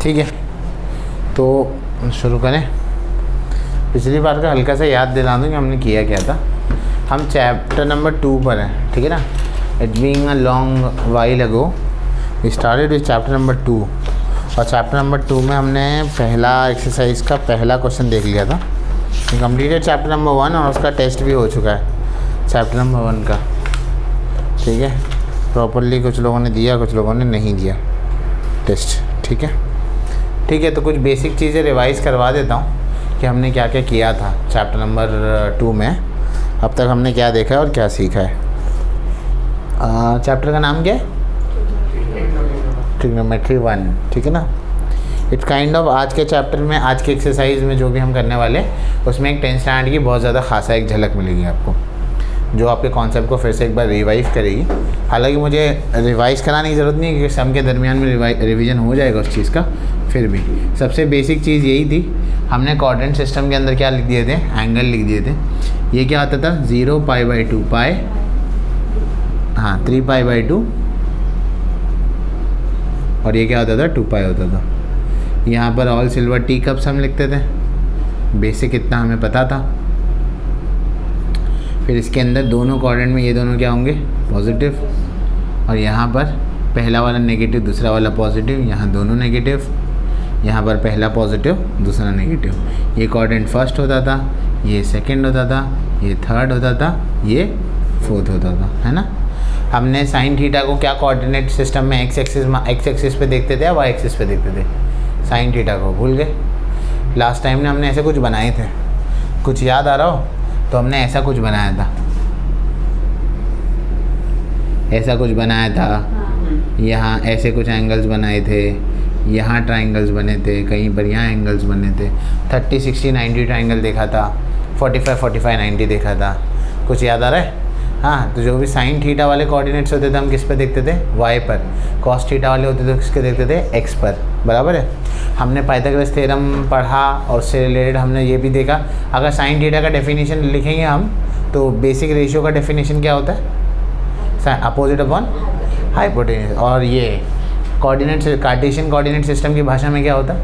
ठीक है, तो शुरू करें। पिछली बार का हल्का सा याद दिला दूँ कि हमने किया क्या था। हम चैप्टर नंबर 2 पर हैं, ठीक है ना। It being a long while ago we started with chapter number 2, और चैप्टर नंबर 2 में हमने पहला एक्सरसाइज का पहला क्वेश्चन देख लिया था। कंप्लीटेड चैप्टर नंबर 1 और उसका टेस्ट भी हो चुका है चैप्टर नंबर 1 का, ठीक है। प्रॉपरली कुछ लोगों ने दिया, कुछ लोगों ने नहीं दिया टेस्ट, ठीक है। ठीक है, तो कुछ बेसिक चीज़ें रिवाइज़ करवा देता हूँ कि हमने क्या क्या किया था चैप्टर नंबर 2 में। अब तक हमने क्या देखा है और क्या सीखा है। चैप्टर का नाम क्या है? ट्रिग्नोमेट्री 1, ठीक है ना। इट काइंड ऑफ आज के चैप्टर में, आज के एक्सरसाइज में जो भी हम करने वाले उसमें एक 10th स्टैंडर्ड की बहुत ज़्यादा खासा एक झलक मिलेगी आपको, जो आपके कॉन्सेप्ट को फिर से एक बार रिवाइव करेगी। हालांकि मुझे रिवाइज़ कराने की ज़रूरत नहीं है क्योंकि सम के दरमियान में रिवीजन हो जाएगा उस चीज़ का। फिर भी सबसे बेसिक चीज़ यही थी, हमने कोऑर्डिनेट सिस्टम के अंदर क्या लिख दिए थे? एंगल लिख दिए थे। ये क्या होता था? 0 π/2 पाई, हाँ 3 π/2, और ये क्या होता था? 2 पाई होता था। यहाँ पर ऑल सिल्वर टी कप्स हम लिखते थे, बेसिक इतना हमें पता था। फिर इसके अंदर दोनों कोऑर्डिनेट में ये दोनों क्या होंगे? पॉजिटिव, और यहाँ पर पहला वाला नेगेटिव, दूसरा वाला पॉजिटिव, यहाँ दोनों नेगेटिव, यहाँ पर पहला पॉजिटिव, दूसरा नेगेटिव। ये कोऑर्डिनेट फर्स्ट होता था, ये सेकंड होता था, ये थर्ड होता था, ये फोर्थ होता था, है ना। हमने साइन थीटा को क्या कोऑर्डिनेट सिस्टम में एक्स एक्सिस पे देखते थे या वाई एक्सिस पे देखते थे? साइन थीटा को भूल गए। लास्ट टाइम ने हमने ऐसे कुछ बनाए थे, कुछ याद आ रहा हो तो हमने ऐसा कुछ बनाया था, ऐसा कुछ बनाया था। यहाँ ऐसे कुछ एंगल्स बनाए थे, यहाँ ट्राइंगल्स बने थे, कहीं पर यहाँ एंगल्स बने थे। 30 60 90 ट्राइंगल देखा था, 45 45 90 देखा था। कुछ याद आ रहा है? हाँ, तो जो भी साइन थीटा वाले कोऑर्डिनेट्स होते थे हम किस पे देखते थे? वाई पर। कॉस थीटा वाले होते थे किसके देखते थे? एक्स पर, बराबर है। हमने पाइथागोरस थ्योरम पढ़ा और उससे रिलेटेड हमने ये भी देखा, अगर साइन थीटा का डेफिनेशन लिखेंगे हम तो बेसिक रेशियो का डेफिनेशन क्या होता है? Opposite upon hypotenuse. और ये कोऑर्डिनेट कार्टेशियन कोऑर्डिनेट सिस्टम की भाषा में क्या होता है?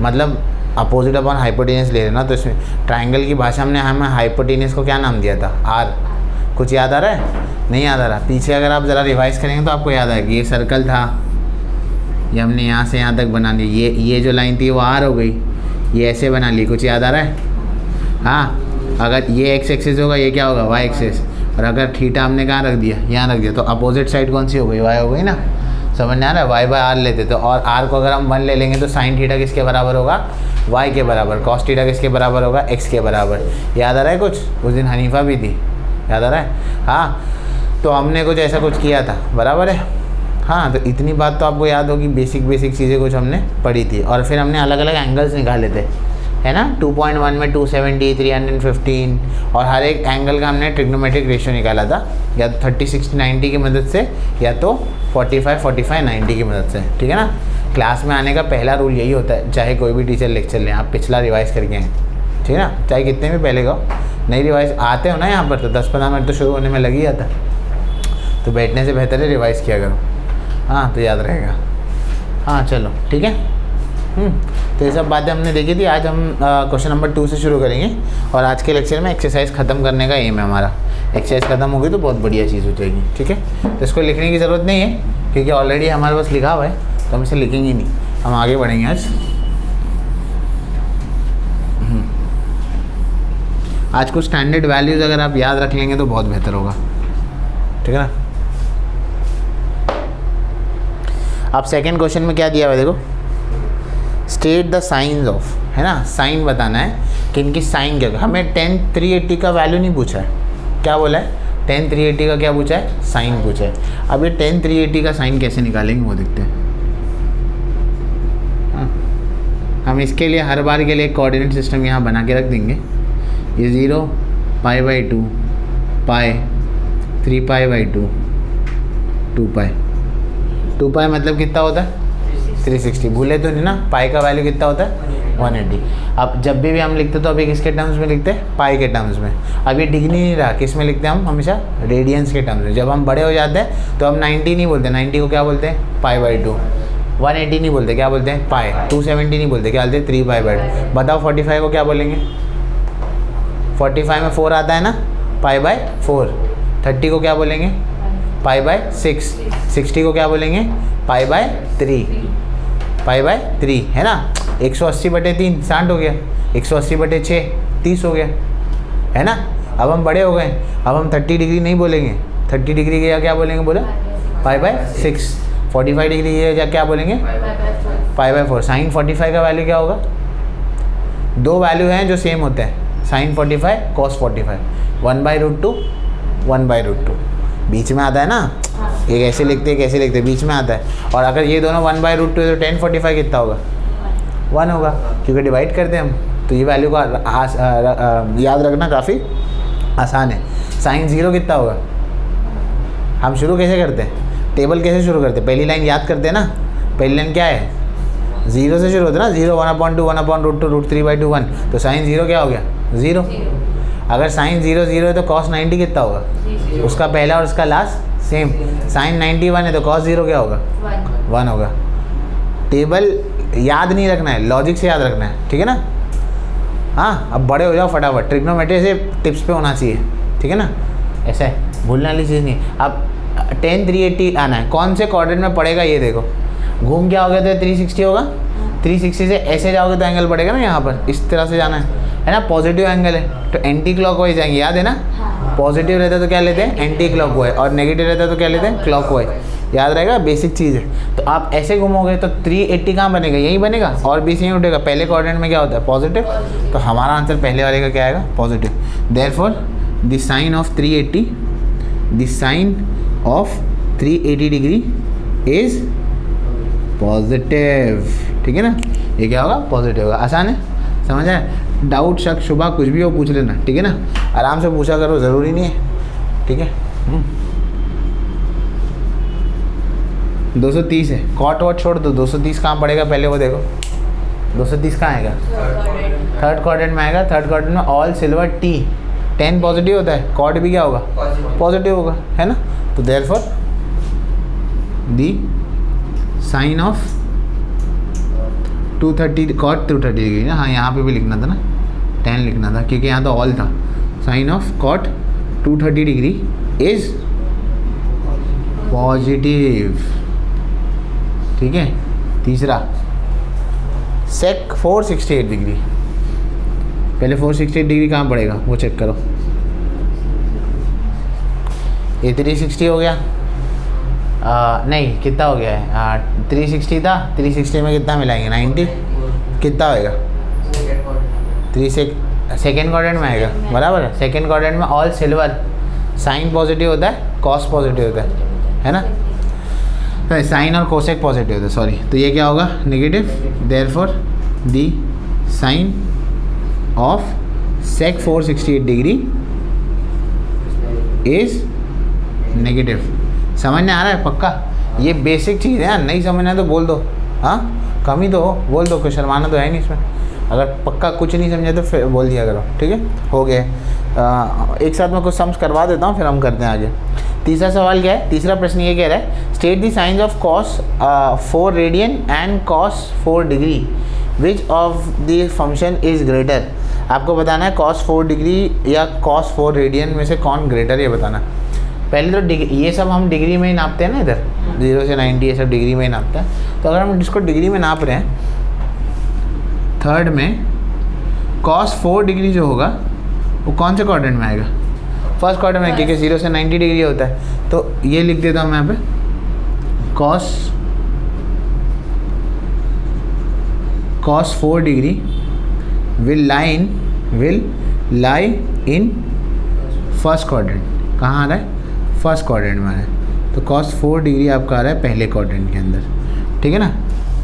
मतलब अपोजिट अपॉन हाइपोटेन्यूज ले लेना, तो इसमें ट्राइंगल की भाषा में हमें हाइपोटेन्यूज को क्या नाम दिया था? आर। कुछ याद आ रहा है? नहीं याद आ रहा? पीछे अगर आप ज़रा रिवाइज करेंगे तो आपको याद आएगा। ये सर्कल था, ये हमने यहाँ से यहाँ तक बना ली, ये जो लाइन थी वो आर हो गई, ये ऐसे बना ली। कुछ याद आ रहा है? हाँ, अगर ये एक्स एक्सिस होगा, ये क्या होगा? Y axis. और अगर थीटा हमने कहाँ रख दिया? यहाँ रख दिया, तो अपोजिट साइड कौन सी हो गई? वाई हो गई ना। समझ में आ रहा है? वाई बाय आर लेते तो, और आर को अगर हम 1 ले लेंगे तो साइन थीटा किसके बराबर होगा? वाई के बराबर। कॉस थीटा किसके बराबर होगा? एक्स के बराबर। याद आ रहा है कुछ? उस दिन हनीफा भी थी, याद आ रहा है? हाँ, तो हमने कुछ ऐसा कुछ किया था, बराबर है। हाँ, तो इतनी बात तो आपको याद होगी, बेसिक चीज़ें कुछ हमने पढ़ी थी। और फिर हमने अलग अलग एंगल्स निकाले थे, है ना। 2.1 में 270, 315, और हर एक एंगल का हमने ट्रिग्नोमेट्रिक रेशियो निकाला था, या तो 30 60 90 की मदद से, या तो 45 45 90 की मदद से, ठीक है ना। क्लास में आने का पहला रूल यही होता है, चाहे कोई भी टीचर लेक्चर लें, आप पिछला रिवाइज़ करके आएँ, ठीक है ना। चाहे कितने भी पहले का नहीं रिवाइज आते हो ना यहाँ पर, तो 10-15 मिनट तो शुरू होने में लग ही जाता, तो बैठने से बेहतर है रिवाइज़ किया करो। हाँ, तो याद रहेगा। हाँ चलो, ठीक है। तो ये सब बातें हमने देखी थी। आज हम क्वेश्चन नंबर 2 से शुरू करेंगे, और आज के लेक्चर में एक्सरसाइज ख़त्म करने का एम है हमारा। एक्सरसाइज ख़त्म होगी तो बहुत बढ़िया चीज़ हो जाएगी, ठीक है। तो इसको लिखने की ज़रूरत नहीं है क्योंकि ऑलरेडी हमारे पास लिखा हुआ है, तो हम इसे लिखेंगे नहीं, हम आगे बढ़ेंगे आज। आज कुछ स्टैंडर्ड वैल्यूज़ अगर आप याद रख लेंगे तो बहुत बेहतर होगा, ठीक है ना। अब सेकेंड क्वेश्चन में क्या दिया हुआ है देखो, स्टेट द साइंस ऑफ, है ना। साइन बताना है कि इनकी साइन क्या, हमें 10 380 का वैल्यू नहीं पूछा है, क्या बोला है? 10 380 का क्या पूछा है? साइन पूछा है। अब ये 10 380 का साइन कैसे निकालेंगे वो देखते हैं। हम इसके लिए हर बार के लिए एक कोऑर्डिनेट सिस्टम यहाँ बना के रख देंगे। ये 0 π/2 पाई, 3 π/2 2 पाई। 2 पाई मतलब कितना होता है? 360। भूले तो नहीं ना, पाई का वैल्यू कितना होता है? 180। अब जब भी हम लिखते तो अभी किसके टर्म्स में लिखते हैं? पाई के टर्म्स में। अब ये डिग्री नहीं रहा, किस में लिखते हैं हम? हमेशा रेडियंस के टर्म्स में। जब हम बड़े हो जाते हैं तो हम 90 नहीं बोलते, 90 को क्या बोलते हैं? π/2। 180 नहीं बोलते, क्या बोलते हैं? पाई। 270 नहीं बोलते, क्या बोलते हैं? 3 पाई बाई। बताओ 45 को क्या बोलेंगे? 45 में 4 आता है ना, पाई बाय 4। 30 को क्या बोलेंगे? Pi by 6। 60 को क्या बोलेंगे? Pi by 3। पाई बाय 3 है ना। 180/3 60 हो गया, 180/6 30 हो गया, है ना। अब हम बड़े हो गए, अब हम 30 डिग्री नहीं बोलेंगे, 30 डिग्री के क्या बोलेंगे? बोले पाई बाय 6। 45 डिग्री के क्या बोलेंगे? Pi by 4। साइन 45 का वैल्यू क्या होगा? दो वैल्यू हैं जो सेम होते हैं, साइन 45 कॉस 45, 1/√2 1/√2 बीच में आता है ना। एक ऐसे लिखते हैं, कैसे लिखते हैं, बीच में आता है। और अगर ये दोनों 1/√2 है तो tan 45 कितना होगा? 1 होगा, क्योंकि डिवाइड करते हैं हम। तो ये वैल्यू का याद रखना काफ़ी आसान है। साइन 0 कितना होगा? हम शुरू कैसे करते हैं? टेबल कैसे शुरू करते हैं? पहली लाइन याद करते हैं ना। पहली लाइन क्या है? 0 से शुरू होता है ना। 0 1/2 1/√2 √3/2 1। तो साइन 0 क्या हो गया? 0। अगर साइन 0 0 है तो कॉस 90 कितना होगा? उसका पहला और उसका लास्ट सेम। साइन 91 है तो कॉस 0 क्या होगा? 1 होगा। टेबल याद नहीं रखना है, लॉजिक से याद रखना है, ठीक है ना। हाँ, अब बड़े हो जाओ फटाफट। ट्रिग्नोमेट्री से टिप्स पे होना चाहिए, ठीक है ना। ऐसा है, भूलने वाली चीज़ नहीं। अब tan 380 आना है, कौन से क्वाड्रेंट में पड़ेगा ये देखो। घूम क्या हो गया तो 360 होगा। 360 से ऐसे जाओगे तो एंगल पड़ेगा ना, यहाँ पर इस तरह से जाना है ना। पॉजिटिव एंगल है तो एंटी क्लॉकवाइज जाएंगे, याद है ना। पॉजिटिव रहता है तो क्या लेते हैं? Anti clockwise. और नेगेटिव रहता है तो क्या लेते हैं? क्लॉकवाइज। याद रहेगा, बेसिक चीज़ है। तो आप ऐसे घूमोगे तो 380 कहाँ बनेगा? यही बनेगा, और बीच यहीं उठेगा। पहले क्वाड्रेंट में क्या होता है? पॉजिटिव। तो हमारा आंसर पहले वाले का क्या आएगा? Positive. Therefore the sine of 380, the sine of 380 degree is positive, ठीक है ना। ये क्या होगा? पॉजिटिव होगा। आसान है, समझ आए। डाउट शक शुबा कुछ भी हो पूछ लेना, ठीक है ना। आराम से पूछा करो, ज़रूरी नहीं है, ठीक है। 230 है, कॉट वॉट छोड़ दो। 230 कहाँ पड़ेगा पहले वो देखो। 230 कहाँ आएगा? थर्ड क्वाड्रेंट में आएगा। थर्ड क्वाड्रेंट में ऑल सिल्वर टी। 10 पॉजिटिव होता है, कॉट भी क्या होगा? पॉजिटिव होगा, है ना। तो therefore the sine of 230 cot 230 degree ना। हाँ, यहाँ पे भी लिखना था ना, 10 लिखना था, क्योंकि यहाँ तो ऑल था। Sine of cot 230 degree is positive, ठीक है। तीसरा सेक 468 डिग्री। पहले 468 डिग्री कहाँ पड़ेगा वो चेक करो। ये 360 हो गया। नहीं, कितना हो गया है? 360 था। 360 में कितना मिलाएंगे? 90। कितना होएगा? 3 सेकेंड क्वाड्रेंट में आएगा, बराबर है। सेकेंड क्वाड्रेंट में ऑल सिल्वर, साइन पॉजिटिव होता है, कॉस पॉजिटिव होता है ना। तो साइन और कोसेक पॉजिटिव होता है, सॉरी। तो ये क्या होगा? Negative. Therefore the sine of sec 468 degree is negative. समझने आ रहा है पक्का? ये बेसिक चीज़ है, नहीं समझना है तो बोल दो। हाँ, कमी तो हो, बोल दो, कोई शर्माना तो है नहीं इसमें। अगर पक्का कुछ नहीं समझे तो फिर बोल दिया करो, ठीक है। हो गया। एक साथ में कुछ सम्स करवा देता हूँ, फिर हम करते हैं आगे। तीसरा सवाल क्या है? तीसरा प्रश्न ये कह रहा है, state the science of cos 4 radian and cos 4 degree, which of the function is greater. आपको बताना है कॉस 4 डिग्री या कॉस 4 रेडियन में से कौन ग्रेटर, ये बताना। पहले तो डिग्री, ये सब हम डिग्री में ही नापते हैं ना, इधर 0 से 90 ये सब डिग्री में ही नापते हैं। तो अगर हम इसको डिग्री में नाप रहे हैं, थर्ड में कॉस 4 डिग्री जो होगा वो कौन से क्वाड्रेंट में आएगा? फर्स्ट क्वाड्रेंट में, क्योंकि 0 से 90 डिग्री होता है। तो ये लिख देता हूँ मैं यहाँ पे, cos 4 degree will lie in first quadrant. कहाँ आ रहा है? फर्स्ट क्वाड्रेंट में आ रहा है। तो कॉस 4 डिग्री आपका आ रहा है पहले क्वाड्रेंट के अंदर, ठीक है ना।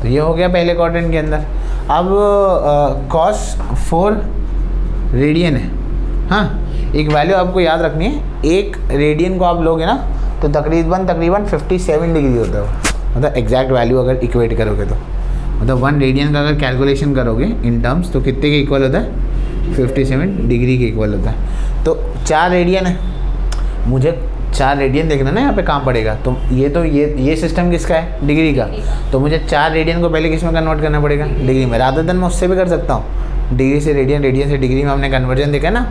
तो ये हो गया पहले क्वाड्रेंट के अंदर। अब कॉस 4 रेडियन है। हाँ, एक वैल्यू आपको याद रखनी है, एक रेडियन को आप लोगे ना तो तकरीबन 57 डिग्री होता है। मतलब एग्जैक्ट वैल्यू अगर इक्वेट करोगे तो, मतलब 1 रेडियन का अगर कैलकुलेशन करोगे इन टर्म्स तो कितने के इक्वल होता है? 57 डिग्री के इक्वल होता है। तो 4 रेडियन है, मुझे 4 रेडियन देखना ना यहाँ पे कहाँ पड़ेगा। तो ये सिस्टम किसका है, डिग्री का। तो मुझे 4 रेडियन को पहले किस में कन्वर्ट करना पड़ेगा, डिग्री में। रादर देन मैं उससे भी कर सकता हूँ, डिग्री से रेडियन, रेडियन से डिग्री में हमने कन्वर्जन देखा है ना,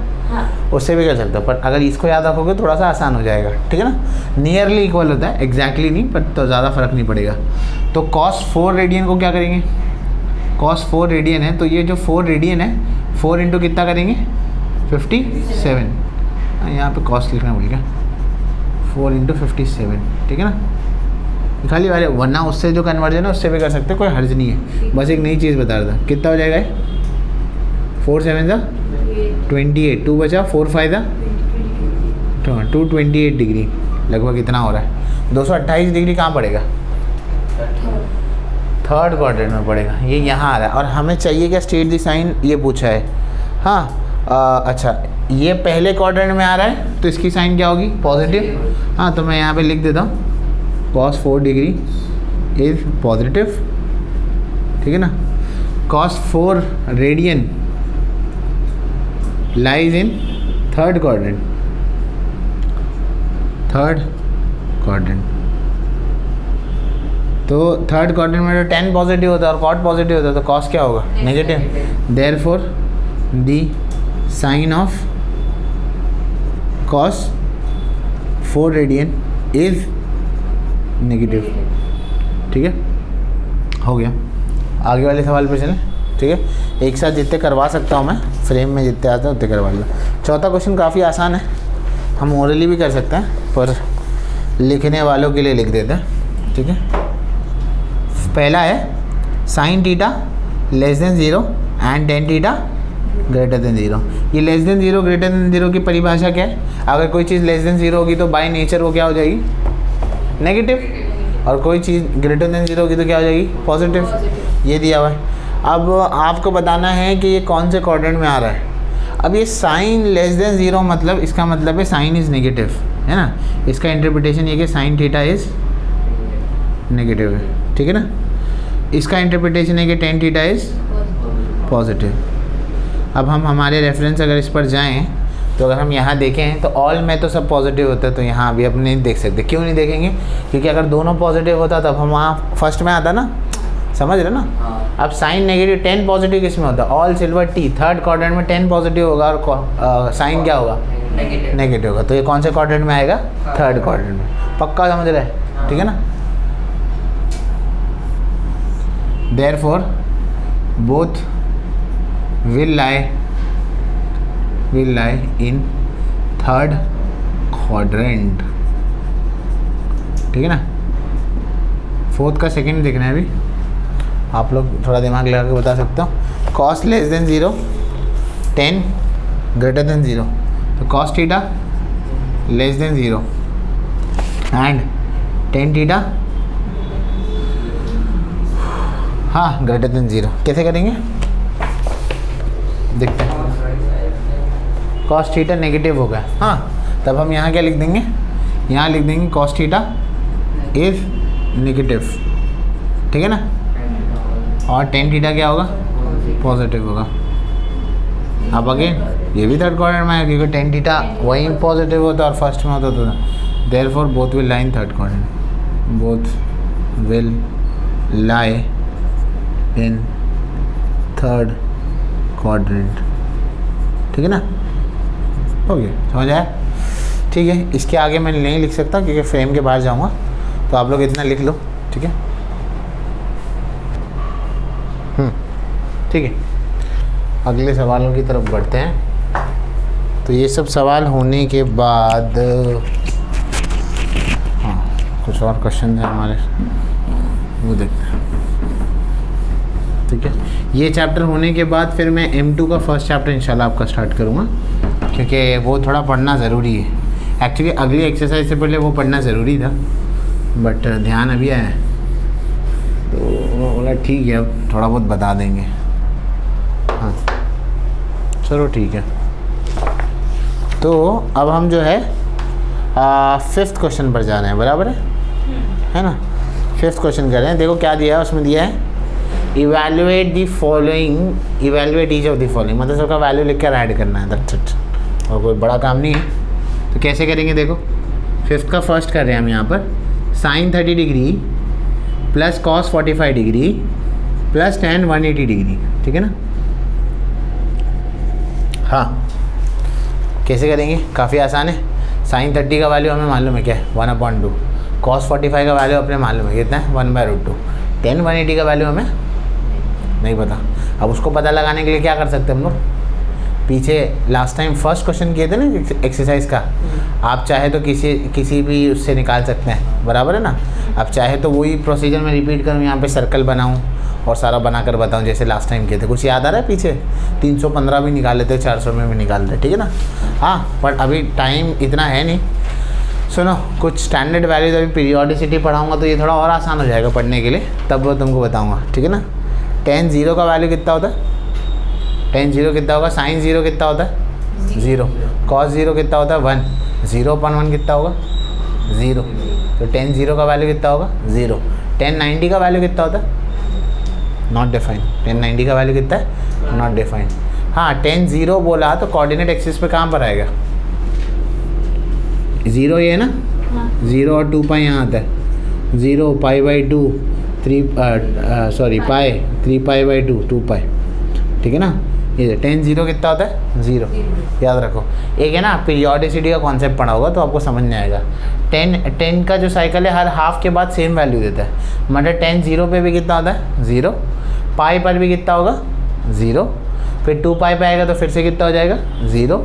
उससे भी कर सकता हूँ। पर अगर इसको याद रखोगे थोड़ा सा आसान हो जाएगा, ठीक है ना। नियरली इक्वल होता है, एग्जैक्टली नहीं, पर तो ज़्यादा फर्क नहीं पड़ेगा। तो cos 4 रेडियन को क्या करेंगे, cos 4 रेडियन है तो ये जो 4 रेडियन है 4 इंटू कितना करेंगे 57, यहाँ पे कॉस्ट लिखना भूल गया, 4 इंटू 57, ठीक है ना। खाली वाले वरना उससे जो कन्वर्जन है उससे भी कर सकते हैं, कोई हर्ज नहीं है। बस एक नई चीज़ बता रहा था, कितना हो जाएगा 4 7 सा 28, 2 बचा, 4 5 सा 228 डिग्री लगभग इतना हो रहा है। 228 डिग्री कहाँ पड़ेगा, थर्ड क्वाड्रेंट में पड़ेगा। ये यहाँ आ रहा है और हमें चाहिए क्या, स्टेट द साइन, ये पूछा है। हाँ अच्छा, ये पहले क्वाड्रेंट में आ रहा है तो इसकी साइन क्या होगी, पॉजिटिव। हाँ तो मैं यहाँ पे लिख देता हूँ cos 4 डिग्री इज पॉजिटिव, ठीक है ना। cos 4 radian lies in third quadrant, तो थर्ड क्वाड्रेंट में तो 10 पॉजिटिव होता है और कॉट पॉजिटिव होता है, तो कॉस क्या होगा, negative. Therefore the sine of cos 4 radian is negative, ठीक है। हो गया, आगे वाले सवाल पे चलें, ठीक है। एक साथ जितने करवा सकता हूँ मैं, फ्रेम में जितने आते हैं उतने करवा लो। चौथा क्वेश्चन काफ़ी आसान है, हम ओरली भी कर सकते हैं, पर लिखने वालों के लिए लिख देते हैं, ठीक है। पहला है sine theta less than 0 and tan theta greater than 0। ये लेस देन 0 ग्रेटर देन 0 की परिभाषा क्या है, अगर कोई चीज़ लेस देन 0 होगी तो बाय नेचर वो क्या हो जाएगी, नेगेटिव, और कोई चीज़ ग्रेटर देन 0 होगी तो क्या हो जाएगी, पॉजिटिव। ये दिया हुआ है। अब आपको बताना है कि ये कौन से क्वाड्रेंट में आ रहा है। अब ये साइन लेस देन 0 मतलब इसका मतलब है साइन इज़ नेगेटिव, है ना। इसका इंटरप्रिटेशन ये कि साइन थीटा इज़ नेगेटिव है, ठीक है ना। इसका इंटरप्रिटेशन है कि टेन थीटा इज़ पॉजिटिव। अब हम हमारे रेफरेंस अगर इस पर जाएं तो अगर हम यहाँ देखें तो ऑल में तो सब पॉजिटिव होता है, तो यहाँ अभी अपन नहीं देख सकते। क्यों नहीं देखेंगे, क्योंकि अगर दोनों पॉजिटिव होता तब हम वहाँ फर्स्ट में आता ना, समझ रहे ना। अब साइन नेगेटिव 10 पॉजिटिव किस में होता है, all silver T, third quadrant में 10 पॉजिटिव होगा और साइन क्या होगा, नेगेटिव होगा। तो ये कौन से क्वाड्रेंट में आएगा, थर्ड क्वाड्रेंट में। पक्का समझ रहे हैं, ठीक है ना। Therefore, both will lie in third quadrant, ठीक है ना। फोर्थ का सेकंड देखना है अभी, आप लोग थोड़ा दिमाग लगा के बता सकते हो। cos less than 0, 10 greater than 0, तो cos theta less than 0 and tan theta हाँ ग्रेटर देन 0। कैसे करेंगे देखते हैं। cos थीटा नेगेटिव होगा, हाँ तब हम यहाँ क्या लिख देंगे, यहाँ लिख देंगे cos थीटा इज नेगेटिव, ठीक है ना। और टेन थीटा क्या होगा, पॉजिटिव होगा। अब अगेन ये भी थर्ड क्वाड्रेंट में है, क्योंकि टेन थीटा वहीं पॉजिटिव होता है और फर्स्ट में होता था। Therefore both will lie in third quadrant, both will lie in third quadrant, ठीक है ना। हो गया, समझ आया, ठीक है। इसके आगे मैं नहीं लिख सकता क्योंकि फ्रेम के बाहर जाऊंगा, तो आप लोग इतना लिख लो, ठीक है। ठीक है, अगले सवालों की तरफ बढ़ते हैं। तो ये सब सवाल होने के बाद हाँ कुछ और क्वेश्चन है हमारे, वो देखते हैं, ठीक है। ये चैप्टर होने के बाद फिर मैं M2 का फर्स्ट चैप्टर इंशाल्लाह आपका स्टार्ट करूँगा, क्योंकि वो थोड़ा पढ़ना ज़रूरी है। एक्चुअली अगली एक्सरसाइज से पहले वो पढ़ना ज़रूरी था, बट ध्यान अभी आया तो वो बोला ठीक है अब थोड़ा बहुत बता देंगे। हाँ चलो ठीक है। तो अब हम जो है फिफ्थ क्वेश्चन पर जा रहे हैं, बराबर है ना। फिफ्थ क्वेश्चन कर रहे हैं, देखो क्या दिया है, उसमें दिया है evaluate the following, evaluate each of the following, मतलब सबका वैल्यू लिख कर ऐड करना है, दैट्स इट, और कोई बड़ा काम नहीं है। तो कैसे करेंगे देखो, फिफ्थ का फर्स्ट कर रहे हैं हम यहाँ पर, sine 30 degree plus cos 45 degree plus tan 180 degree, ठीक है ना। हाँ, कैसे करेंगे, काफ़ी आसान है। साइन 30 का वैल्यू हमें मालूम है क्या है, 1/2। कॉस 45 का वैल्यू अपने मालूम है कितना है, 1/√2। tan 180 का वैल्यू हमें नहीं पता। अब उसको पता लगाने के लिए क्या कर सकते हैं हम लोग, पीछे लास्ट टाइम फर्स्ट क्वेश्चन किए थे ना एक्सरसाइज का, आप चाहे तो किसी भी उससे निकाल सकते हैं, बराबर है ना। आप चाहे तो वही प्रोसीजर में रिपीट करूँ, यहाँ पे सर्कल बनाऊँ और सारा बनाकर बताऊँ जैसे लास्ट टाइम किए थे। कुछ याद आ रहा है पीछे, 315 भी निकाल लेते, 400 में भी निकाल लेते, ठीक है ना। हाँ, बट अभी टाइम इतना है नहीं। सुनो, कुछ स्टैंडर्ड वैल्यूज अभी पीरियोडिसिटी पढ़ाऊँगा तो ये थोड़ा और आसान हो जाएगा पढ़ने के लिए, तब वो तुमको बताऊँगा, ठीक है ना। tan 0 का वैल्यू कितना होता है, tan 0 कितना होगा, sin 0 कितना होता है 0, cos 0 कितना होता है 1, 0/1 कितना होगा 0, तो tan 0 का वैल्यू कितना होगा 0। tan 90 का वैल्यू कितना होता है, नॉट डिफाइंड। tan 90 का वैल्यू कितना है, नॉट डिफाइंड। हाँ, tan 0 बोला तो कोऑर्डिनेट एक्सिस पे कहाँ पर आएगा, 0 ये है ना, 0 और 2 यहाँ आता है, 0 π/2 पाई 3π/2 2π, ठीक है ना। ये tan 0 कितना होता है 0, याद रखो। एक है ना पीरियोडिसिटी का कॉन्सेप्ट पढ़ा होगा तो आपको समझ में आएगा। 10 का जो साइकिल है हर हाफ के बाद सेम वैल्यू देता है, मतलब tan 0 पे भी कितना होता है 0, पाई पर भी कितना होगा 0, फिर 2π पे आएगा तो फिर से कितना हो जाएगा 0,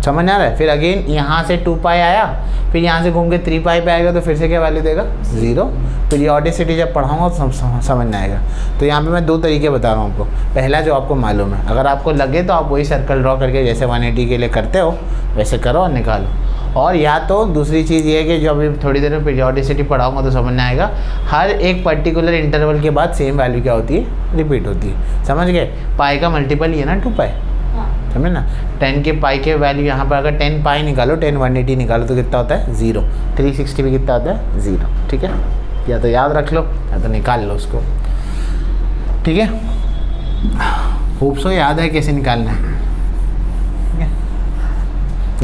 समझ आ रहा है। फिर अगेन यहाँ से 2π आया, फिर यहाँ से घूम के 3π पे आएगा तो फिर से क्या वैल्यू देगा 0। पीरियोडिसिटी जब पढ़ाऊँगा तो समझ में आएगा। तो यहाँ पे मैं 2 तरीके बता रहा हूँ आपको। पहला जो आपको मालूम है, अगर आपको लगे तो आप वही सर्कल ड्रॉ करके जैसे 180 के लिए करते हो वैसे करो और निकालो। और या तो दूसरी चीज़ ये है कि जब अभी थोड़ी देर में पीरियोडिसिटी पढ़ाऊँगा तो समझ में आएगा, हर एक पर्टिकुलर इंटरवल के बाद सेम वैल्यू क्या होती है, रिपीट होती है। समझ गए, पाई का मल्टीपल ही है ना 2π, समझे ना। 10 के पाई के वैल्यू यहाँ पर अगर 10 पाई निकालो, 10 180 निकालो तो कितना होता है 0, 360 भी कितना होता है 0, ठीक है। या तो याद रख लो या तो निकाल लो उसको, ठीक है। होप सो याद है कैसे निकालना है, ठीक है।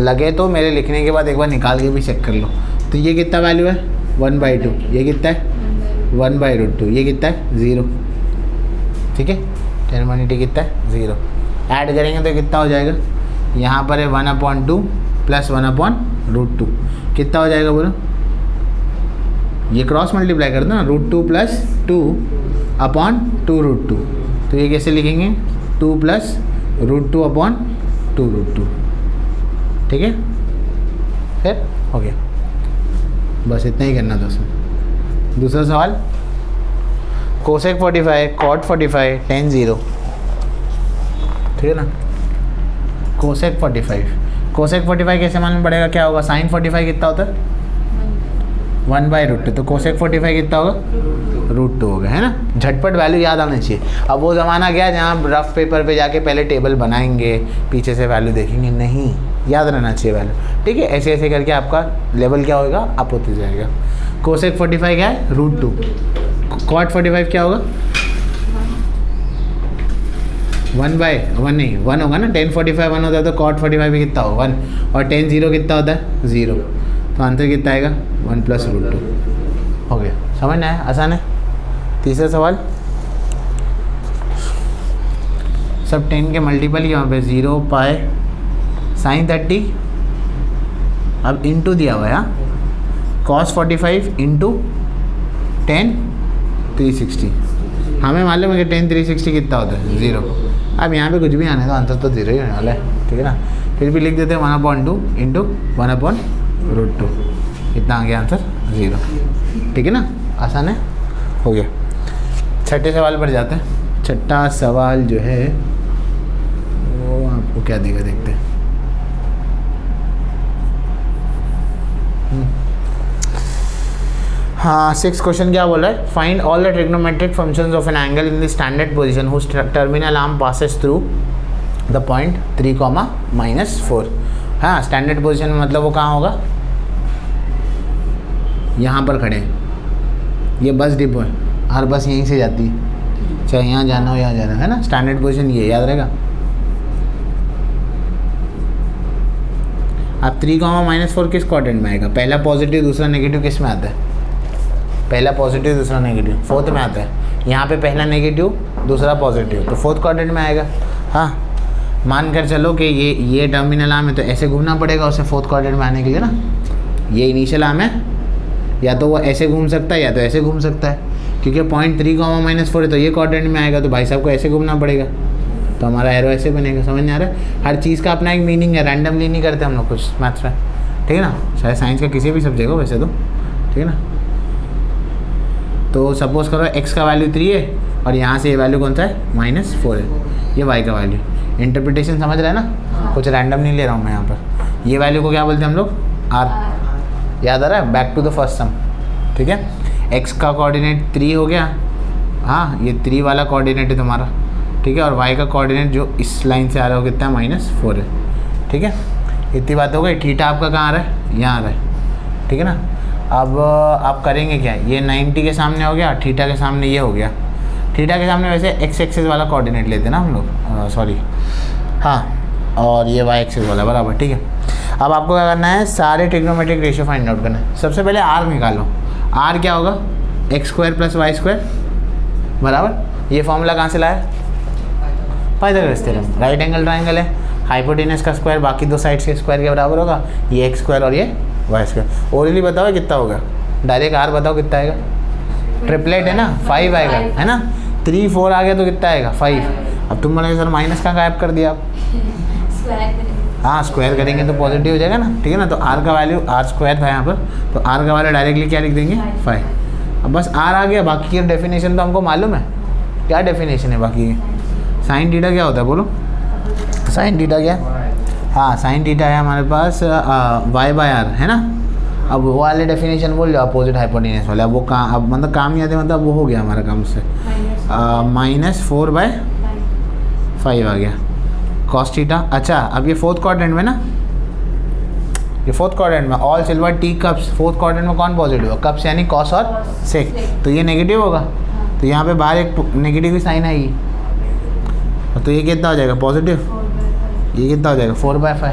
लगे तो मेरे लिखने के बाद एक बार निकाल के भी चेक कर लो। तो ये कितना वैल्यू है 1/2, ये कितना है 1/√2, ये कितना है 0, ठीक है। 10 180 कितना है 0, ऐड करेंगे तो कितना हो जाएगा, यहाँ पर है 1/2 प्लस 1/√2, कितना हो जाएगा बोलो, ये क्रॉस मल्टीप्लाई कर दो ना, √2 प्लस 2/2√2। तो ये कैसे लिखेंगे 2 प्लस √2/2√2, ठीक है। फिर हो गया, बस इतना ही करना था उसमें। दूसरा सवाल, कोसेक 45 कॉट 45 tan 0, ठीक है ना। कोसेक 45 कैसे मालूम पड़ेगा, क्या होगा, साइन 45 कितना होता है 1/√2, तो कोसेक 45 कितना होगा √2 होगा, है ना। झटपट वैल्यू याद आना चाहिए। अब वो ज़माना गया जहाँ रफ पेपर पे जाके पहले टेबल बनाएंगे, पीछे से वैल्यू देखेंगे, नहीं, याद रहना चाहिए वैल्यू, ठीक है। ऐसे ऐसे करके आपका लेवल क्या होगा, अप होते जाएगा। कोसेक 45 क्या है √2, कॉट 45 क्या होगा 1/1 नहीं 1 होगा ना, tan 45 1 होता है तो cot 45 भी कितना होगा 1, और tan 0 कितना होता है 0, तो आंसर कितना आएगा 1 + √2, हो गया। समझ में आया, आसान है। तीसरा सवाल, सब 10 के मल्टीपल यहाँ पे 0 पाई साइन 30, अब इंटू दिया हुआ है cos 45 इंटू tan 360, हमें मालूम है कि tan 360 कितना होता है 0। अब यहाँ पे कुछ भी आने तो आंसर तो 0 ही होने वाला है, ठीक है ना। फिर भी लिख देते हैं 1/2 इंटू 1/√2, कितना आ गया आंसर 0, ठीक है ना, आसान है, हो गया। छठे सवाल पर जाते हैं। छठा सवाल जो है वो आपको क्या देगा, देखते हैं। हाँ, 6 क्वेश्चन क्या बोला है, find all the trigonometric functions of an angle in the standard position whose terminal arm passes through the point 3, हाँ, स्टैंडर्ड पोजीशन में मतलब वो कहाँ होगा, यहाँ पर खड़े, ये बस डिपो है, हर बस यहीं से जाती है, चाहे यहाँ जाना हो यहाँ जाना है ना। स्टैंडर्ड पोजीशन ये याद रहेगा। अब 3, -4 किस क्वाड्रेंट में आएगा? पहला पॉजिटिव दूसरा नेगेटिव किस में आता है? पहला पॉजिटिव दूसरा नेगेटिव फोर्थ में आता है। यहाँ पे पहला नेगेटिव दूसरा पॉजिटिव तो फोर्थ क्वाड्रेंट में आएगा। हाँ, मान कर चलो कि ये टर्मिनल आर्म है तो ऐसे घूमना पड़ेगा उसे फोर्थ क्वाड्रेंट में आने के लिए ना। ये इनिशियल आर्म है, या तो वो ऐसे घूम सकता है या तो ऐसे घूम सकता है, क्योंकि पॉइंट 3, -4 है तो ये क्वाड्रेंट में आएगा, तो भाई साहब को ऐसे घूमना पड़ेगा, तो हमारा एरो ऐसे बनेगा। समझ नहीं आ रहा है? हर चीज़ का अपना एक मीनिंग है, रैंडमली नहीं करते हम लोग कुछ मैथ्स में, ठीक है ना, चाहे साइंस का किसी भी सब्जेक्ट हो वैसे तो, ठीक है ना। तो सपोज़ करो x का वैल्यू 3 है और यहाँ से ये वैल्यू कौन सा है? -4 है, ये y का वैल्यू। इंटरप्रिटेशन समझ रहे हैं ना? कुछ रैंडम नहीं ले रहा हूँ मैं यहाँ पर। ये वैल्यू को क्या बोलते हैं हम लोग? r। याद आ रहा है? बैक टू द फर्स्ट सम, ठीक है। x का कोऑर्डिनेट 3 हो गया, हाँ ये 3 वाला कोऑर्डिनेट है तुम्हारा, ठीक है। और y का कोऑर्डिनेट जो इस लाइन से आ रहा है कितना है? -4 है, ठीक है। इतनी बात हो गई। थीटा आपका कहाँ आ रहा है? यहाँ आ रहा है, ठीक है ना। अब आप करेंगे क्या? ये 90 के सामने हो गया, थीटा के सामने ये हो गया। थीटा के सामने वैसे x एक्सिस वाला कोऑर्डिनेट लेते हैं ना हम लोग, सॉरी हाँ, और ये y एक्सिस वाला, बराबर, ठीक है। अब आपको क्या करना है? सारे ट्रिग्नोमेट्रिक रेशियो फाइंड आउट करना है। सबसे पहले r निकालो। r क्या होगा? x² + y² बराबर। ये फॉर्मूला कहाँ से लाया? Pythagoras theorem. Right angle triangle है, हाइपोटेनस का स्क्वायर बाकी दो साइड्स के स्क्वायर के बराबर होगा, ये x² और ये y²। ओरली बताओ कितना होगा? डायरेक्ट r बताओ कितना आएगा? ट्रिपलेट है ना, 5 आएगा, है ना। 3, 4 आ गया तो कितना आएगा? 5। अब तुम बोलोगे सर माइनस का गायब कर दिया आप। हाँ, स्क्वायर करेंगे तो पॉजिटिव हो जाएगा ना, ठीक है ना। तो r का वैल्यू r² था यहाँ पर, तो r का वैल्यू डायरेक्टली क्या लिख देंगे? 5। अब बस r आ गया, बाकी की डेफिनेशन तो हमको मालूम है। क्या डेफिनेशन है बाकी की? साइन थीटा क्या होता है बोलो? साइन थीटा क्या? हाँ, साइन थीटा है हमारे पास y/r, है ना। अब वो वाले डेफिनेशन बोल जाओ, अपोजिट हाइपोटेनस वाले। अब वो काम, अब मतलब काम नहीं आते, मतलब वो हो गया हमारा काम उससे। -4/5 आ गया कॉस थीटा। अच्छा, अब ये फोर्थ क्वाड्रेंट में ना, ये फोर्थ क्वाड्रेंट में all silver T cups, fourth quadrant में कौन पॉजिटिव है? कप्स यानी कॉस और सेक, तो ये नेगेटिव होगा, तो यहाँ पे बाहर एक नेगेटिव की साइन आएगी, तो ये कितना हो जाएगा? पॉजिटिव। ये कितना हो जाएगा? 4/5।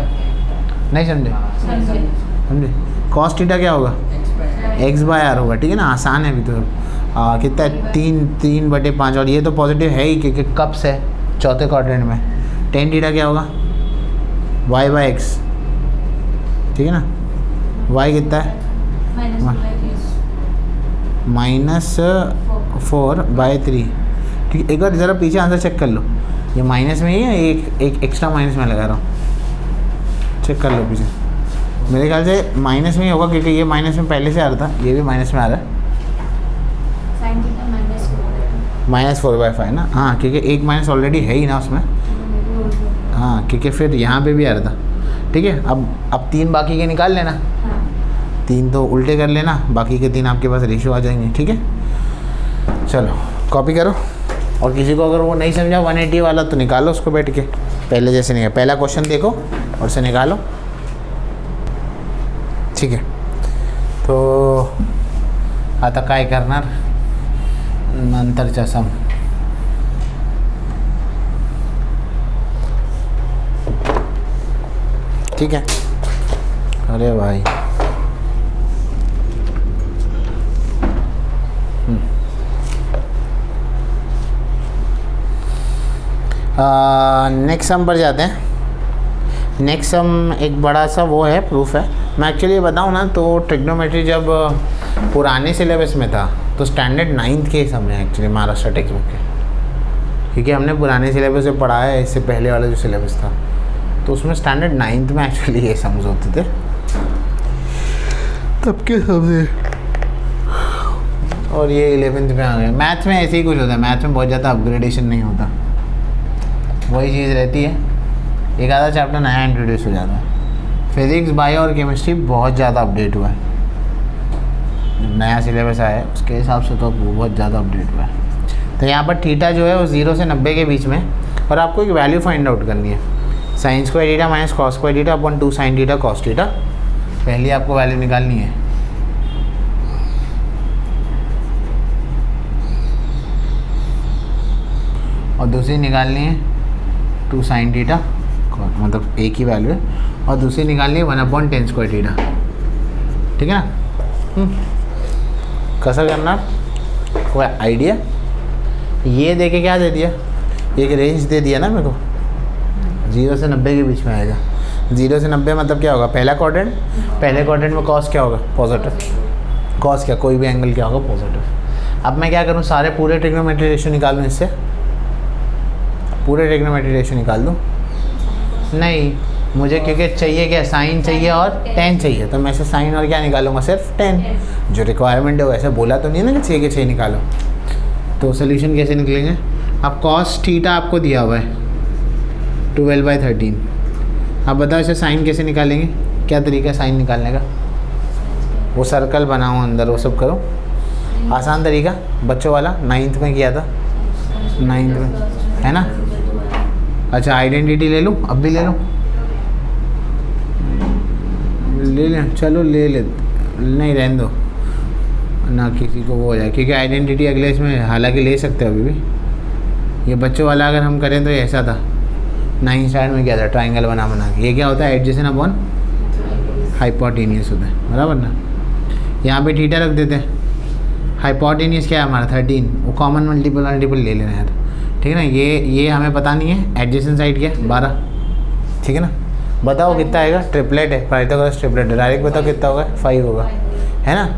नहीं समझे? समझे? कॉस थीटा क्या होगा? x/r होगा, ठीक है ना। आसान है अभी तो। कितना है? 3/5, और ये तो पॉजिटिव है ही क्योंकि कप्स है चौथे क्वाड्रेंट में। टेन थीटा क्या होगा? y/x, ठीक है ना। y कितना है? -4/3, ठीक है। एक बार ज़रा पीछे आंसर चेक कर लो, ये माइनस में ही है, एक एक्स्ट्रा माइनस में लगा रहा हूँ, चेक कर लो पीछे। मेरे ख्याल से माइनस में ही होगा क्योंकि ये माइनस में पहले से आ रहा था, ये भी माइनस में आ रहा है। -4/5 ना, हाँ, क्योंकि एक माइनस ऑलरेडी है ही ना उसमें, हाँ, क्योंकि फिर यहाँ पे भी आ रहा था, ठीक है। अब 3 बाकी के निकाल लेना, 3 तो उल्टे कर लेना, बाकी के 3 आपके पास रेशियो आ जाएंगे, ठीक है। चलो कॉपी करो, और किसी को अगर वो नहीं समझा 180 वाला तो निकालो उसको बैठ के, पहले जैसे नहीं है। पहला क्वेश्चन देखो और उसे निकालो, ठीक है। तो आता काय करणार नंतरचा सम, ठीक है। अरे भाई नेक्स्ट सम पर जाते हैं। नेक्स्ट सम एक बड़ा सा वो है, प्रूफ है। मैं एक्चुअली बताऊँ ना तो ट्रिग्नोमेट्री जब पुराने सिलेबस में था तो स्टैंडर्ड 9th के सम है एक्चुअली महाराष्ट्र टेक्स्ट बुक के, क्योंकि हमने पुराने सिलेबस से पढ़ा है, इससे पहले वाला जो सिलेबस था तो उसमें स्टैंडर्ड 9th में एक्चुअली ये सम्स होते थे, तब के सम्स, और ये 11th में आ गए। मैथ में ऐसे ही कुछ होता है, मैथ में बहुत ज़्यादा अपग्रेडेशन नहीं होता, वही चीज़ रहती है, एक आधा चैप्टर नया इंट्रोड्यूस हो जाता है। फिज़िक्स, बायो और केमिस्ट्री बहुत ज़्यादा अपडेट हुआ है, नया सिलेबस आया है उसके हिसाब से तो बहुत ज़्यादा अपडेट हुआ है। तो यहाँ पर थीटा जो है वो 0 से 90 के बीच में, और आपको एक वैल्यू फाइंड आउट करनी है, sin square theta minus cos square theta upon 2 sin theta cos theta. पहली आपको वैल्यू निकालनी है, और दूसरी निकालनी है 2 sin थीटा मतलब एक ही वैल्यू है, और दूसरी निकालनी है 1/10 स्क्वायर थीटा, ठीक है ना। कैसा करना, कोई आइडिया? ये देके क्या दे दिया, एक रेंज दे दिया ना मेरे को, 0 से 90 के बीच में आएगा। 0 से 90 मतलब क्या होगा, पहला क्वाड्रेंट, पहले क्वाड्रेंट में कॉस क्या होगा, पॉजिटिव। कॉस क्या, कोई भी एंगल क्या होगा, पॉजिटिव। अब मैं क्या करूँ, सारे पूरे ट्रिग्नोमेट्री रेशियो निकाल लूँ इससे, पूरे ट्रिग्नोमेट्री रेशियो निकाल दूँ? नहीं, मुझे क्योंकि चाहिए क्या, साइन चाहिए और टेन चाहिए, तो मैं से साइन और क्या निकालूंगा, सिर्फ 10। जो रिक्वायरमेंट है वैसे बोला तो नहीं है ना कि 6 के 6 निकालो। तो सोल्यूशन कैसे निकलेंगे, अब कॉस थीटा आपको दिया हुआ है 12/13। अब बताओ इसे साइन कैसे निकालेंगे, क्या तरीका है साइन निकालने का? वो सर्कल बनाओ अंदर, वो सब करो, आसान तरीका बच्चों वाला, 9th में किया था, 9th में, है ना। अच्छा आइडेंटिटी ले लूँ, अब भी ले लूँ, ले लें, चलो ले ले, नहीं रहने दो ना, किसी को वो हो जाए, क्योंकि आइडेंटिटी अगले इसमें हालांकि ले सकते हो अभी भी। ये बच्चों वाला अगर हम करें तो ये ऐसा था, 9th स्टैंडर्ड में क्या था, ट्राइंगल बना के। ये क्या होता है, एडजेसेंट अपॉन हाइपोटेनियस होता है, बराबर ना। यहाँ पे थीटा रख देते हैं, हाइपोटेनियस क्या है हमारा 13, वो कॉमन मल्टीपल ले लेना यार, ठीक है ना। ये हमें पता नहीं है, एडजेसेंट साइड क्या है 12, ठीक है ना। बताओ कितना आएगा, ट्रिपलेट है, पाइथागोरस ट्रिपलेट है, डायरेक्ट बताओ कितना होगा, 5 होगा, है ना।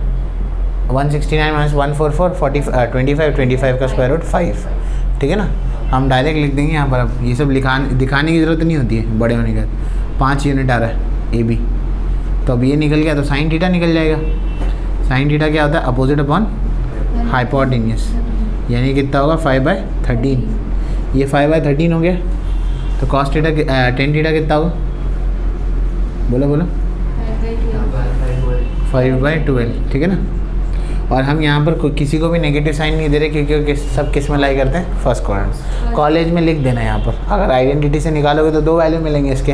169 - 144 40 25 का स्क्वायर रूट 5, ठीक है ना। हम डायरेक्ट लिख देंगे यहाँ पर। अब ये सब दिखाने की ज़रूरत नहीं होती है बड़े होने के बाद। 5 यूनिट आ रहा है AB, तो अब ये निकल गया तो साइन थीटा निकल जाएगा। साइन थीटा क्या होता है, अपोजिट अपॉन हाइपोटेनियस, यानी कितना होगा 5/13। ये 5/13 हो गया, तो कॉस थीटा 10 थीटा कितना होगा, बोलो 5/12, ठीक है ना। और हम यहाँ पर किसी को भी नेगेटिव साइन नहीं दे रहे, क्योंकि सब किस में लाई करते हैं, फर्स्ट क्वाड्रेंट। कॉलेज में लिख देना यहाँ पर, अगर आइडेंटिटी से निकालोगे तो 2 वैल्यू मिलेंगे इसके,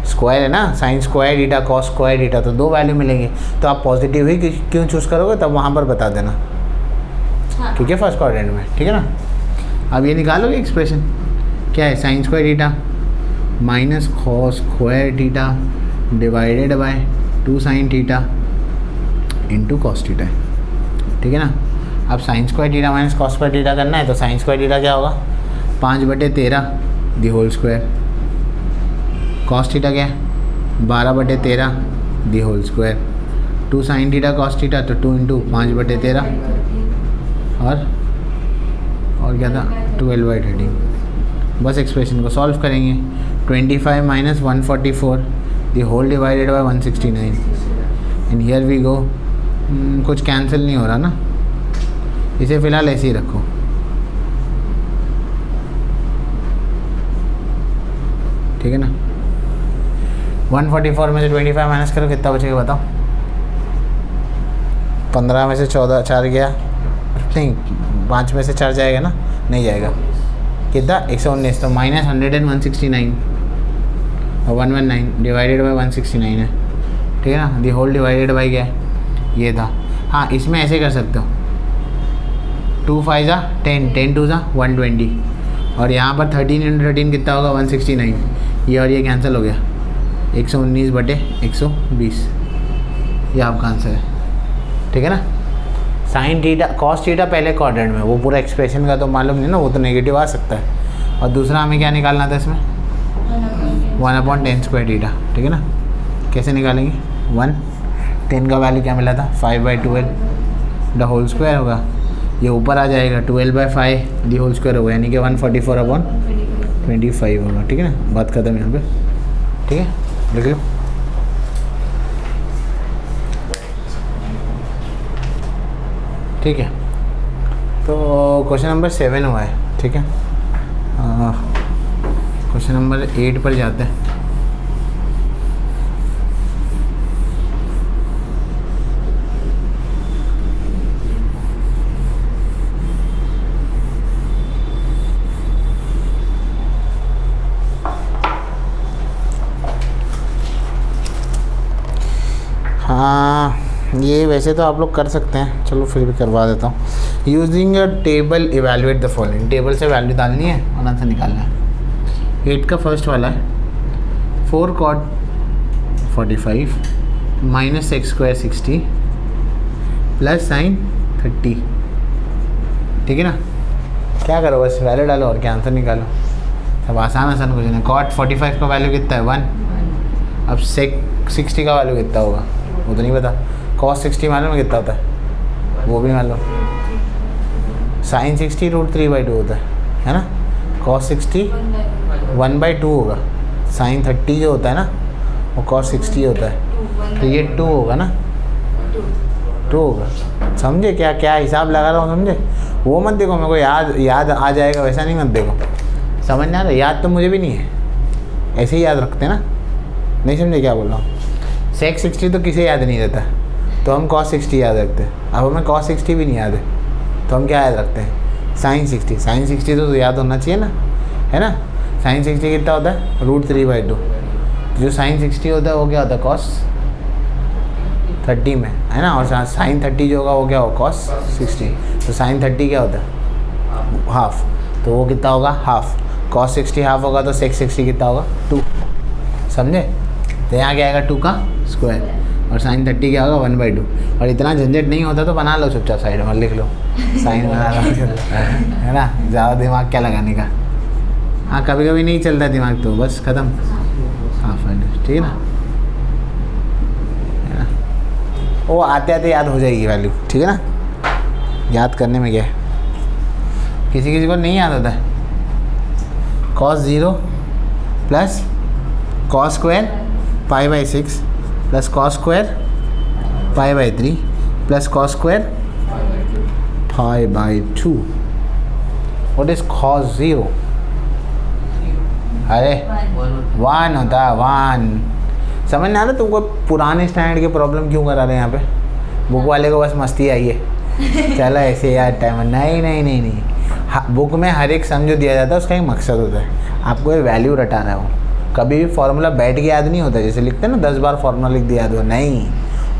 स्क्वायर है ना, sign square theta cos square theta, तो 2 वैल्यू मिलेंगे। तो आप पॉजिटिव ही क्यों चूज़ करोगे, तब वहाँ पर बता देना, क्योंकि फर्स्ट क्वाड्रेंट में, ठीक है ना। अब ये निकालोगे एक्सप्रेशन, क्या है, sine square theta minus cos square theta divided by 2 sine theta into cos theta, ठीक है ना। अब sine square theta minus cos square theta करना है, तो साइन स्क्वायर थीटा क्या होगा, 5/13 the whole square. Cos theta क्या है, 12/13 the whole square. 2 sine theta cos theta, तो 2 इंटू 5/13 और क्या था 12/13। बस एक्सप्रेशन को सॉल्व करेंगे। 25 - 144 the whole divided by 169, and here we go. कुछ कैंसिल नहीं हो रहा ना, इसे फ़िलहाल ऐसे ही रखो, ठीक है ना। 144 में से 25 माइनस करो, कितना बचेगा बताओ। 15 में से 14 4 गया, नहीं 5 में से 4 जाएगा ना, नहीं जाएगा, कितना 119, तो माइनस 169 और 119 डिवाइडेड बाय 169 है, ठीक है ना। दी होल डिवाइडेड बाय क्या है, ये था। हाँ, इसमें ऐसे कर सकते हो, 2 5 ज़ा 10, 10 2 ज़ा 120, और यहाँ पर 13 × 13 कितना होगा 169, ये और ये कैंसिल हो गया, 119/120, ये आपका आंसर है, ठीक है ना। साइन थीटा कॉस थीटा पहले क्वाड्रेंट में, वो पूरा एक्सप्रेशन का तो मालूम नहीं ना, वो तो नेगेटिव आ सकता है। और दूसरा हमें क्या निकालना था इसमें, 1/10 स्क्वायर थीटा, ठीक है ना। कैसे निकालेंगे, 10 का वैल्यू क्या मिला था 5/12 द होल स्क्वायर होगा, ये ऊपर आ जाएगा 12/5 दी होल स्क्वायर होगा, यानी कि 144/25 होगा, ठीक है ना। बात खत्म यहाँ पे, ठीक है, लिख लो। ठीक है, तो क्वेश्चन नंबर 7 हुआ है, ठीक है। क्वेश्चन नंबर 8 पर जाते हैं। हाँ, ये वैसे तो आप लोग कर सकते हैं, चलो फिर भी करवा देता हूँ। Using a table evaluate the following, table से वैल्यू डालनी है और आंसर निकालना है। 8 का फर्स्ट वाला है, 4 cot 45 minus x square 60 plus sign 30। ठीक है ना, क्या करो बस वैल्यू डालो और क्या आंसर निकालो। सब आसान कुछ नहीं। कॉट 45 का वैल्यू कितना है 1। अब सेक 60 का वैल्यू कितना होगा वो तो नहीं पता। कॉस 60 मालूम है कितना होता है वो भी मालूम। साइन 60 √3/2 होता है ना। कॉस 60 1/2 होगा। साइन 30 जो होता है ना वो कॉस 60 होता है, तो ये 2 होगा ना, 2 होगा। समझे क्या क्या हिसाब लगा रहा हूँ, समझे। वो मत देखो मेरे को याद आ जाएगा वैसा नहीं मत देखो, समझ ना। याद तो मुझे भी नहीं है, ऐसे ही याद रखते हैं ना। नहीं समझे क्या बोल रहा हूँ। सेक 60 तो किसे याद नहीं रहता, तो हम कॉस 60 याद रखते हैं। अब हमें कॉस 60 भी नहीं याद है तो हम क्या याद रखते हैं, साइन 60। साइन 60 तो याद होना चाहिए ना, है ना। साइन 60 कितना होता है √3/2। जो साइन 60 होता है वो क्या होता है कॉस 30 में, है ना। और साइन 30 जो होगा वो क्या होगा कॉस 60। तो साइन 30 क्या होता है हाफ, तो वो कितना होगा हाफ। कॉस 60 हाफ होगा तो सेक 60 कितना होगा 2। समझे। तो यहाँ क्या आएगा 2 का स्क्वायर और साइन 30 क्या होगा 1/2। और इतना झंझट नहीं होता तो बना लो चुपचाप साइड में लिख लो, साइन बना लो है ना। ज़्यादा दिमाग क्या लगाने का। हाँ कभी कभी नहीं चलता दिमाग तो बस ख़त्म। हाँ ठीक है ना, वो आते आते याद हो जाएगी वैल्यू। ठीक है ना, याद करने में क्या है, किसी को नहीं याद होता है। cos 0 plus cos square π/6 plus cos square π/3 plus cos square π/2। What is cos 0? अरे 1 होता है 1। समझ नहीं आ रहा तुमको पुराने स्टैंडर्ड के प्रॉब्लम क्यों करा रहे हैं यहाँ पे। बुक वाले को बस मस्ती आई है चलो ऐसे यार टाइम। नहीं बुक में हर एक सम जो दिया जाता है उसका एक मकसद होता है, आपको ये वैल्यू रटाना है। वो कभी भी फार्मूला बैठ के याद नहीं होता, जैसे लिखते हैं ना 10 बार फार्मूला लिख दिया याद हो, नहीं,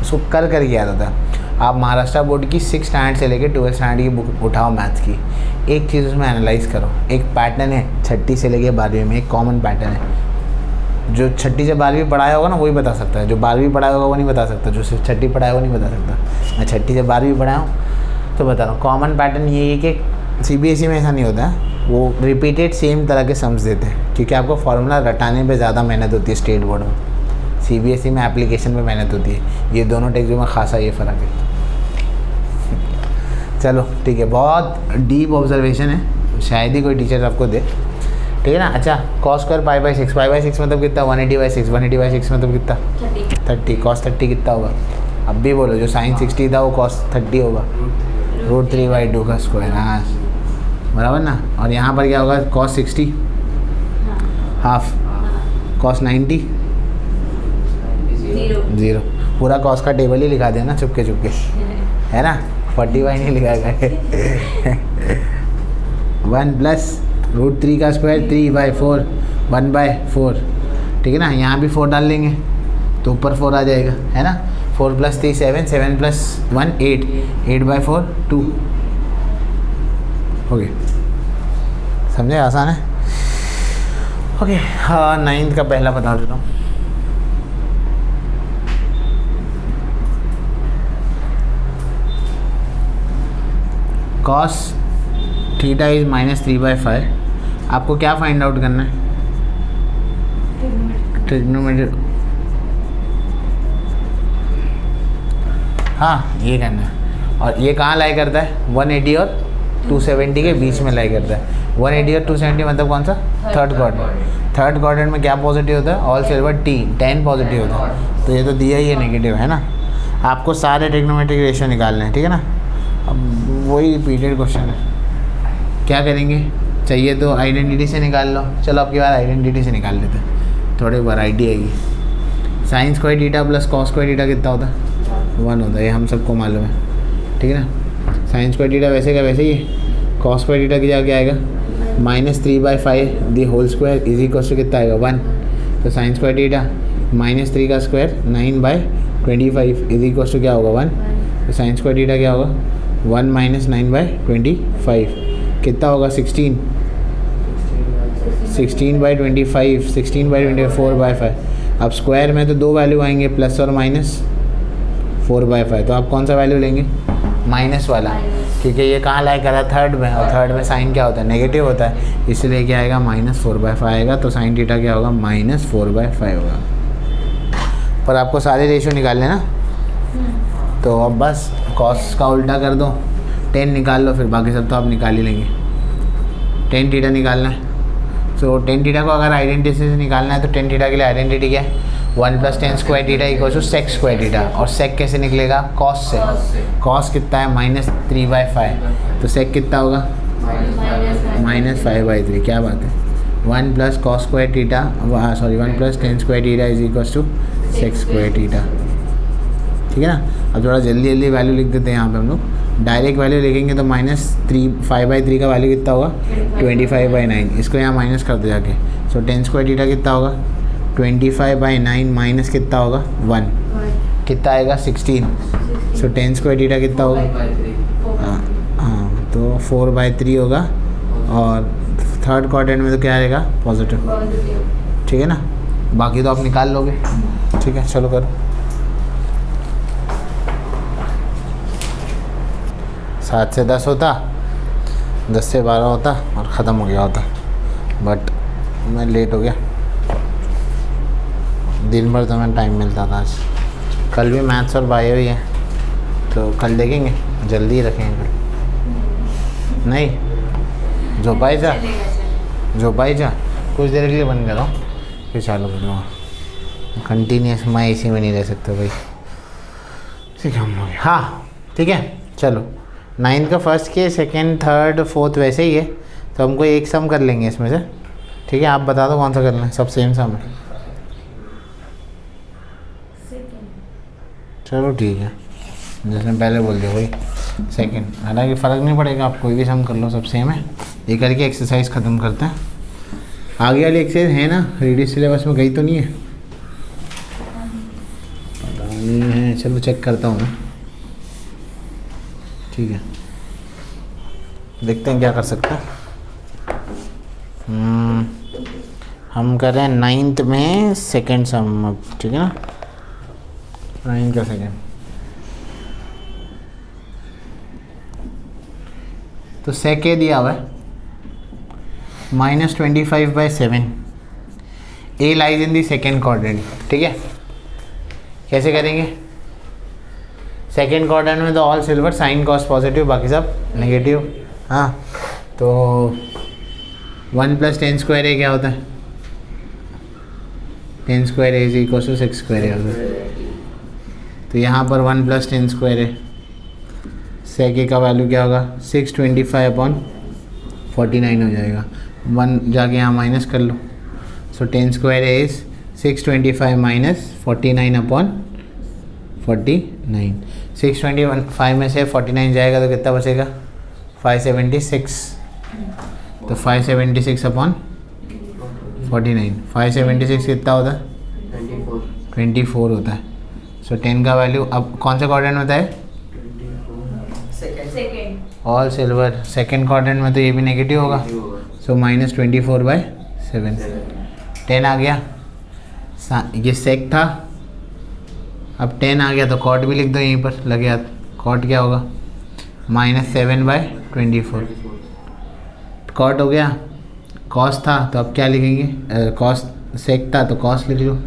उसको कर करके याद होता है। आप महाराष्ट्र बोर्ड की 6 स्टैंडर्ड से लेकर 12 स्टैंडर्ड की बुक उठाओ मैथ्स की, एक चीज़ उसमें एनालाइज करो। एक पैटर्न है 6ठी से लेकर 12वीं में, एक कॉमन पैटर्न है। जो 6ठी से 12वीं पढ़ाया होगा ना वही बता सकता है, जो 12वीं पढ़ाया होगा वो नहीं बता सकता, जो सिर्फ 6ठी पढ़ाया वो नहीं बता सकता। मैं 6ठी से 12वीं पढ़ाया हूँ तो बता रहा हूँ। कॉमन पैटर्न ये है कि CBSE में ऐसा नहीं होता है, वो रिपीटेड सेम तरह के सम्स देते हैं, क्योंकि आपको फार्मूला रटाने पे ज़्यादा मेहनत होती है स्टेट बोर्ड में। CBSE में एप्लीकेशन पे मेहनत होती है। ये दोनों टेक्स्ट में खासा ये फ़र्क है। चलो ठीक है, बहुत डीप ऑब्जर्वेशन है, शायद ही कोई टीचर आपको दे। ठीक है ना। अच्छा cos स्क्वायर π/6 मतलब कितना 180/6। 180/6 मतलब कितना 30। cos 30 कितना होगा, अब भी बोलो। जो साइन 60 था वो cos 30 होगा √3/2 का स्क्वायर। हाँ बराबर ना। और यहाँ पर क्या होगा cos 60 हाफ, cos 90 0। पूरा cos का टेबल ही लिखा देना चुपके है ना, 45 नहीं लिखा गया 1 प्लस √3 का स्क्वायर 3/4 1/4। ठीक है ना। यहाँ भी 4 डाल लेंगे तो ऊपर 4 आ जाएगा, है ना। 4 + 3 7, 7 + 1 8, 8/4 2 हो गया। समझे, आसान है। ओके हाँ, 9th का पहला बता देता हूँ। cos theta is -3/5। आपको क्या फाइंड आउट करना है, ट्रिग्नोमेट्री। हाँ ये करना है। और ये कहाँ लाई करता है 180 और 270 के बीच में लाई करता है। 180 और 270 मतलब कौन सा, थर्ड क्वाड्रेंट। थर्ड क्वाड्रेंट में क्या पॉजिटिव होता है, ऑल सिल्वर 10 पॉजिटिव होता है। तो ये तो दिया ही है नेगेटिव, है ना। आपको सारे ट्रिग्नोमेट्रिक रेशियो निकालने हैं। ठीक है ना। अब वही रिपीटेड क्वेश्चन है, क्या करेंगे। चाहिए तो आइडेंटिटी से निकाल लो। चलो आपकी बार आइडेंटिटी से निकाल लेते हैं, थोड़ी वैरायटी आएगी। Sign square theta plus cos square theta कितना होता है 1 होता है, ये हम सबको मालूम है। ठीक है ना। साइन स्क्वायर थीटा वैसे का वैसे ही है। कॉस स्क्वायर थीटा की जगह क्या आएगा -3/5 the whole square is equal to कितना आएगा 1। तो साइन स्क्वायर थीटा -3 का स्क्वायर 9/25 इज इक्वल टू क्या होगा 1। तो साइन स्क्वायर थीटा क्या होगा 1 - 9/25 कितना होगा 16। 16/25, 16/24/5। अब स्क्वायर में तो दो वैल्यू आएंगे, प्लस और माइनस 4/5। तो आप कौन सा वैल्यू लेंगे? माइनस वाला, क्योंकि ये कहाँ लाई करा? थर्ड में, और थर्ड में साइन क्या होता है? नेगेटिव होता है, इसलिए क्या आएगा? -4/5 आएगा। तो साइन थीटा क्या होगा? -4/5 होगा। पर आपको सारे रेशियो निकालने ना, तो अब बस कॉस का उल्टा कर दो, 10 निकाल लो, फिर बाकी सब तो आप निकाल ही लेंगे। 10 थीटा निकालना है, तो 10 थीटा को अगर आइडेंटिटी से निकालना है तो 10 थीटा के लिए आइडेंटिटी क्या है? 1 + 10 square theta equal to sec square theta. और सेक कैसे निकलेगा? कॉस से। कॉस कितना है? -3/5। तो सेक कितना होगा? -5/3। क्या बात है? 1 + cos square theta, sorry 1 + 10 square theta is equal to sec square theta. ठीक है ना? अब थोड़ा जल्दी जल्दी वैल्यू लिख देते हैं यहाँ पे हम लोग। डायरेक्ट वैल्यू लिखेंगे तो -5/3 का वैल्यू कितना होगा? 25/9। इसको यहाँ माइनस कर दो जाके। सो 10 स्क्वायर थीटा कितना होगा? 25/9 माइनस कितना होगा? 1। कितना आएगा? 16। सो 10 स्क्वायर थीटा कितना होगा? हाँ, तो 4/3 होगा। और थर्ड क्वाड्रेंट में तो क्या आएगा? पॉजिटिव। ठीक है ना? बाकी तो आप निकाल लोगे। ठीक है, चलो करो। 7 से 10 होता, 10 से 12 होता और ख़त्म हो गया होता, बट मैं लेट हो गया। दिन भर तो मैं टाइम मिलता था आज। कल भी मैथ्स और बायो ही है, तो कल देखेंगे, जल्दी रखेंगे कल। नहीं झोपाई जा कुछ देर के लिए बंद करो, फिर चालू कर दूँगा। कंटिन्यूस मैं इसी में नहीं रह सकता भाई। ठीक है, हम लोग हाँ ठीक है। चलो 9th का फर्स्ट के, सेकेंड, थर्ड, फोर्थ वैसे ही है, तो हमको एक सम कर लेंगे इसमें से। ठीक है, आप बता दो कौन सा करना है। सब सेम सम है। चलो ठीक है, जैसे पहले बोल दिया भाई सेकेंड। हालांकि फ़र्क नहीं पड़ेगा, आप कोई भी सम कर लो, सब सेम है। ये करके एक्सरसाइज ख़त्म करते हैं। आगे वाली एक्सरसाइज है ना, रीडिंग सिलेबस में गई तो नहीं है? पता नहीं है, चलो चेक करता हूँ मैं। ठीक है, देखते हैं क्या कर सकते हैं। हम कर रहे हैं 9th में सेकेंड सम अब। ठीक है ना, 9th का सेकेंड। तो सेक ए दिया हुआ है -25/7। A lies in the second quadrant. ठीक है, कैसे करेंगे? सेकेंड क्वाड्रेंट में तो all silver, sine cos positive, बाकी सब नेगेटिव। हाँ, तो 1 + 10 स्क्वायर ए क्या होता है? 10 square A is equal to 6 square A होता है। तो यहाँ पर 1 + 10 स्क्वायर ए, सेक ए का वैल्यू क्या होगा? 625/49 हो जाएगा। 1 जाके यहाँ माइनस कर लो। सो 10 स्क्वायर ए इज 625 - 49/49। 625 में से 49 जाएगा तो कितना बचेगा? 576। तो 576/49। 576 कितना होता है? 24 होता है। सो 10 का वैल्यू अब कौन सा क्वाड्रेंट होता है? Second. All silver. Second quadrant में तो ये भी नेगेटिव होगा। सो -24/7। 10 आ गया, ये सेक था। अब 10 आ गया तो कॉट भी लिख दो यहीं पर लगे हाथ। कॉट क्या होगा? -7/24। कॉट हो गया। कॉस था तो अब क्या लिखेंगे? कॉस सेक था तो कॉस लिख लो,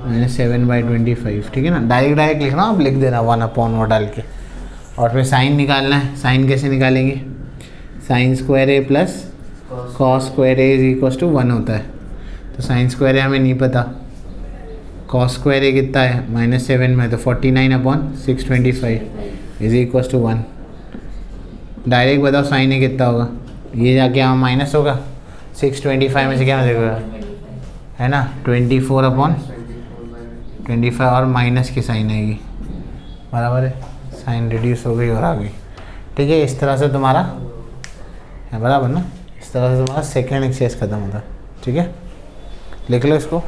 -7/25। ठीक है ना, डायरेक्ट लिखना, आप लिख देना 1/वो डाल के। और फिर साइन निकालना है। साइन कैसे निकालेंगे? Sine square A plus cos square A is equal to 1 होता है। तो साइन स्क्वायर ए हमें नहीं पता, कॉस स्क्वायर ए कितना है? -7 में, तो 49/625 इज इक्वल टू 1। डायरेक्ट बताओ साइन ए कितना होगा? ये जाके यहाँ माइनस होगा, 625 में से क्या देगा? है ना, 24/25 और माइनस की साइन आएगी, बराबर है। साइन रिड्यूस हो गई और आ गई। ठीक है, इस तरह से तुम्हारा है, बराबर ना? इस तरह से तुम्हारा सेकेंड एक्सरसाइज खत्म होता है। ठीक है, लिख लो इसको।